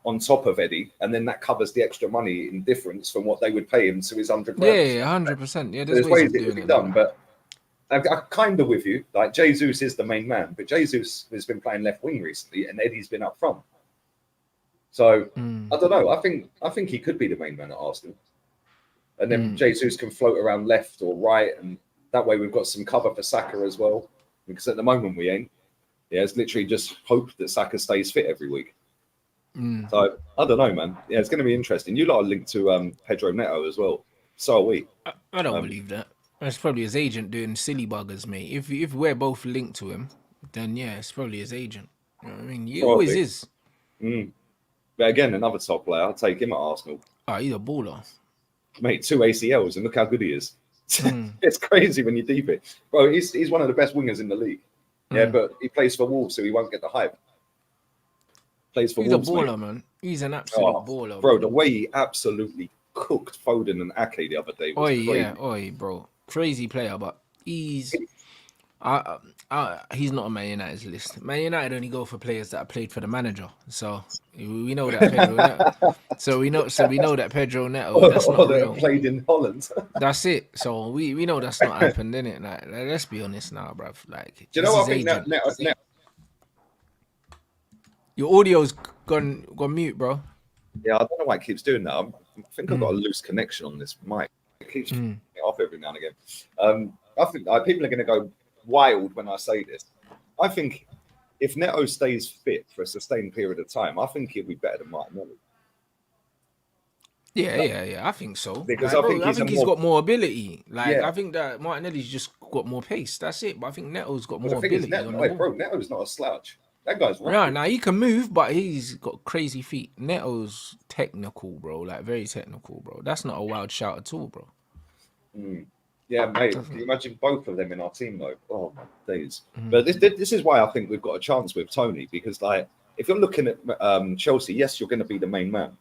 on top of Eddie, and then that covers the extra money in difference from what they would pay him to his $100,000. Yeah, 100%. Yeah, there's ways it could be done, but I'm kind of with you. Like, Jesus is the main man, but Jesus has been playing left wing recently, and Eddie's been up front. So I don't know. I think he could be the main man at Arsenal, and then Jesus can float around left or right, and that way we've got some cover for Saka as well. Because at the moment we ain't. Yeah, it's literally just hope that Saka stays fit every week. So I don't know, man. Yeah, it's going to be interesting. You lot are linked to Pedro Neto as well. So are we. I don't believe that. It's probably his agent doing silly buggers, mate. If we're both linked to him, then yeah, it's probably his agent. You know what I mean? He always is. But again, another top player. I'll take him at Arsenal. Oh, he's a baller. Mate, 2 ACLs, and look how good he is. It's crazy when you deep it. Bro, he's one of the best wingers in the league. Yeah, but he plays for Wolves, so he won't get the hype. Plays for Wolves, a baller, man. He's an absolute baller. Bro, the way he absolutely cooked Foden and Ake the other day was crazy. Bro. Crazy player, but he's not on Man United's list. Man United only go for players that are played for the manager. So we know that Pedro Neto. So we know that Pedro Neto. That's not real. Played in Holland. That's it. So we know that's not happened, innit? Like, let's be honest now, bruv. Like, do you know what I think? Neto. Your audio's gone mute, bro. Yeah, I don't know why it keeps doing that. I think I've got a loose connection on this mic. It keeps off every now and again. I think people are going to go wild when I say this. I think if Neto stays fit for a sustained period of time, I think he'll be better than Martinelli. Yeah, I think so. Because like, I think he's got more ability. Like, I think that Martinelli's just got more pace. That's it. But I think Neto's got more ability. Neto's not a slouch. That guy's Yeah, right. now he can move, but he's got crazy feet. Neto's technical, bro. Like very technical, bro. That's not a wild shout at all, bro. Mm. Yeah, mate. Can Doesn't- you imagine both of them in our team though? Oh my days. But this is why I think we've got a chance with Tony, because like if you're looking at Chelsea, yes, you're going to be the main man,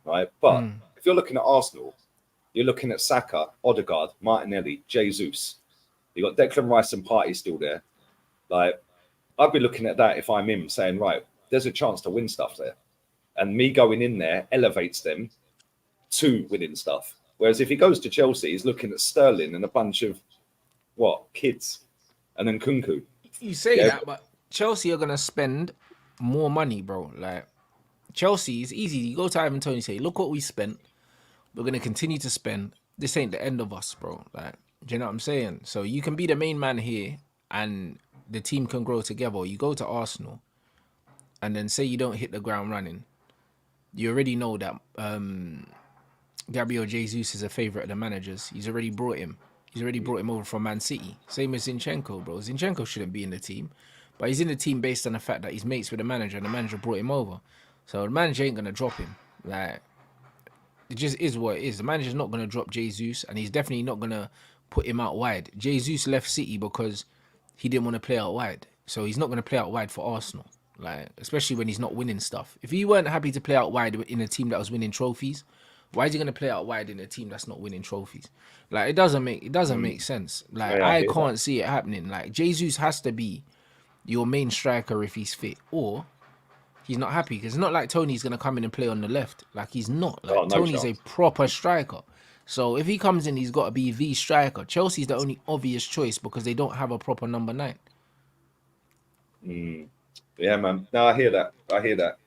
right? But if you're looking at Arsenal, you're looking at Saka, Odegaard, Martinelli, Jesus. You got Declan Rice and Partey still there. Like I'd be looking at that if I'm him, saying, right, there's a chance to win stuff there, and me going in there elevates them to winning stuff. Whereas if he goes to Chelsea, he's looking at Sterling and a bunch of kids, and then Kunku. You say Yeah, that, but Chelsea are gonna spend more money, bro. Like Chelsea is easy. You go to Ivan Toney, say, look what we spent. We're gonna continue to spend. This ain't the end of us, bro. Like, do you know what I'm saying? So you can be the main man here, and the team can grow together. You go to Arsenal, and then say you don't hit the ground running. You already know that Gabriel Jesus is a favourite of the managers. He's already brought him. He's already brought him over from Man City. Same as Zinchenko, bro. Zinchenko shouldn't be in the team, but he's in the team based on the fact that he's mates with the manager, and the manager brought him over. So the manager ain't gonna drop him. Like, it just is what it is. The manager's not gonna drop Jesus, and he's definitely not gonna put him out wide. Jesus left City because he didn't want to play out wide, so he's not gonna play out wide for Arsenal. Like, especially when he's not winning stuff. If he weren't happy to play out wide in a team that was winning trophies, why is he gonna play out wide in a team that's not winning trophies? Like, it doesn't make sense. Like, yeah, I I hear can't that. see it happening. Like, Jesus has to be your main striker if he's fit, or he's not happy, because it's not like Tony's gonna come in and play on the left. Like, he's not. Oh, Like, no Tony's a chance. proper striker. So if he comes in, he's got to be the striker. Chelsea's the only obvious choice because they don't have a proper number 9. Yeah, man. No, I hear that. I hear that.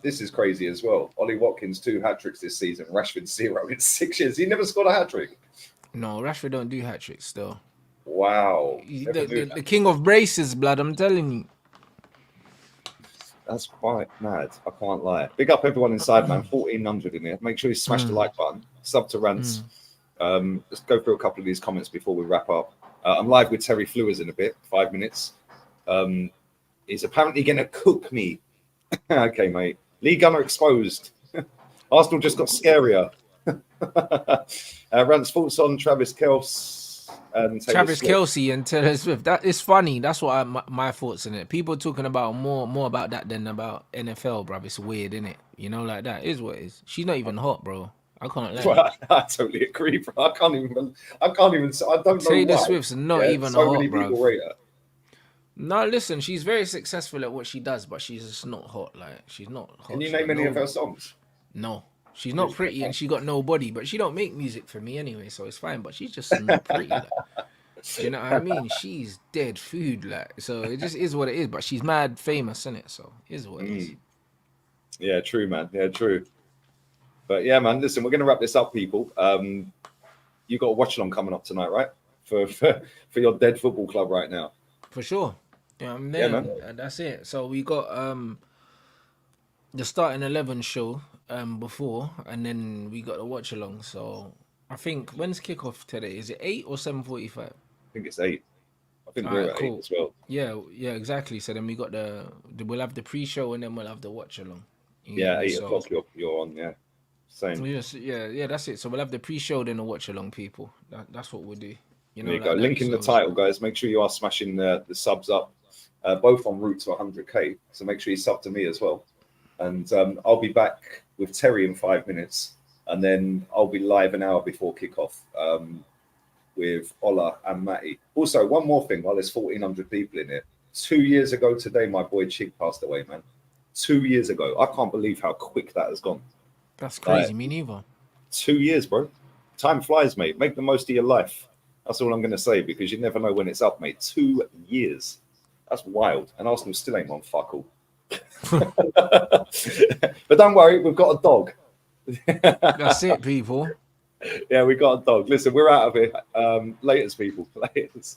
This is crazy as well. Ollie Watkins 2 hat tricks this season. Rashford 0 in 6 years. He never scored a hat trick. No, Rashford don't do hat tricks still. Wow, never The, knew the, that. the king of braces, blood. I'm telling you. That's quite mad. I can't lie. Big up everyone inside, man. 1,400 in here. Make sure you smash the like button. Sub to Rants. Let's go through a couple of these comments before we wrap up. I'm live with Terry Flewers in a bit, 5 minutes. He's apparently going to cook me. Okay, mate. Lee Gunner exposed. Arsenal just got scarier. Rant's thoughts on Travis Kelce and Taylor Travis Swift. Kelce and Taylor Swift. That is funny. That's what my thoughts on it. People talking about more about that than about NFL, bro. It's weird, isn't it? You know, like that is what it is. She's not even hot, bro. I can't lie. Well, I totally agree, bro. I can't even. I don't know Taylor why. Swift's not Yeah, even so hot, many bro. people rate her. No, listen, she's very successful at what she does, but she's just not hot. Like, she's not hot. Can you She name got any of no, her songs? no. She's not pretty and she got no body, but she don't make music for me anyway, so it's fine. But she's just not pretty. Like, do you know what I mean? She's dead food, like, so it just is what it is. But she's mad famous, isn't it? So it is what it is. Yeah, true, man. Yeah, true. But yeah, man. Listen, we're gonna wrap this up, people. You got a watch along coming up tonight, right? For your dead football club right now. For sure. Yeah, I'm Yeah, there. man. And that's it. So we got the starting 11 show before, and then we got the watch along. So I think when's kickoff today? Is it 8 or 7:45? I think it's 8. I think All we're right, at 8 cool. as well. Yeah, exactly. So then we got we'll have the pre-show and then we'll have the watch along. Yeah, 8 So o'clock. You're on. Yeah, same. yes, yeah, that's it. So we'll have the pre-show then the watch along, people. That's what we'll do. You know, There you like go. that. Link in the So title, guys. Make sure you are smashing the subs up, both on route to 100k. So make sure you sub to me as well. And I'll be back with Terry in 5 minutes, and then I'll be live an hour before kickoff with Ola and Matty. Also, one more thing while there's 1,400 people in here. 2 years ago today, my boy Chick passed away, man. 2 years ago. I can't believe how quick that has gone. that's crazy. Me neither. 2 years, bro. Time flies, mate. Make the most of your life. That's all I'm going to say, because you never know when it's up, mate. 2 years. That's wild. And Arsenal still ain't won fuck all. But don't worry, we've got a dog. That's it, people. Yeah, we got a dog. Listen, we're out of here. Laters, people. Laters.